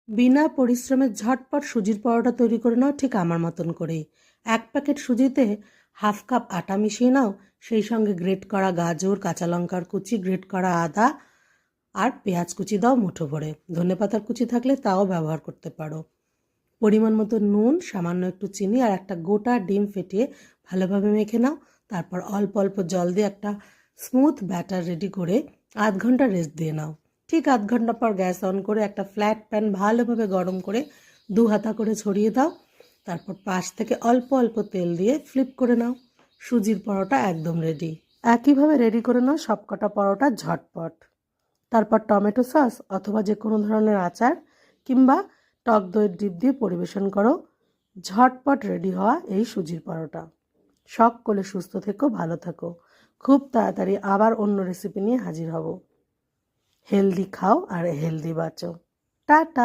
বিনা পরিশ্রমে ঝটপট সুজির পরোটা তৈরি করে নাও ঠিক আমার মতন করেই। 1 প্যাকেট সুজিতে হাফ কাপ আটা মিশিয়ে নাও, সেই সঙ্গে গ্রেট করা গাজর, কাঁচা লঙ্কার কুচি, গ্রেট করা আদা আর পেঁয়াজ কুচি দাও মুঠো ভরে। ধনেপাতার কুচি থাকলে তাও ব্যবহার করতে পারো। পরিমাণ মতো নুন, সামান্য একটু চিনি আর একটা গোটা ডিম ফেটিয়ে ভালোভাবে মেখে নাও। তারপর অল্প অল্প জল দিয়ে একটা স্মুথ ব্যাটার রেডি করে 0.5 ঘন্টা রেস্ট দিয়ে নাও। ঠিক 0.5 ঘন্টা পর গ্যাস অন করে একটা ফ্ল্যাট প্যান ভালোভাবে গরম করে 2 হাতা করে ছড়িয়ে দাও। তারপর পাশ থেকে অল্প অল্প তেল দিয়ে ফ্লিপ করে নাও। সুজির পরোটা একদম রেডি। একইভাবে রেডি করে নাও সবকটা পরোটা ঝটপট। তারপর টমেটো সস অথবা যে কোনো ধরনের আচার কিংবা টক দইয়ের ডিপ দিয়ে পরিবেশন করো ঝটপট রেডি হওয়া এই সুজির পরোটা। শখ করে সুস্থ থেকো, ভালো থাকো। খুব তাড়াতাড়ি আবার অন্য রেসিপি নিয়ে হাজির হব। হেলদি খাও আর হেলদি বাঁচো। টাটা।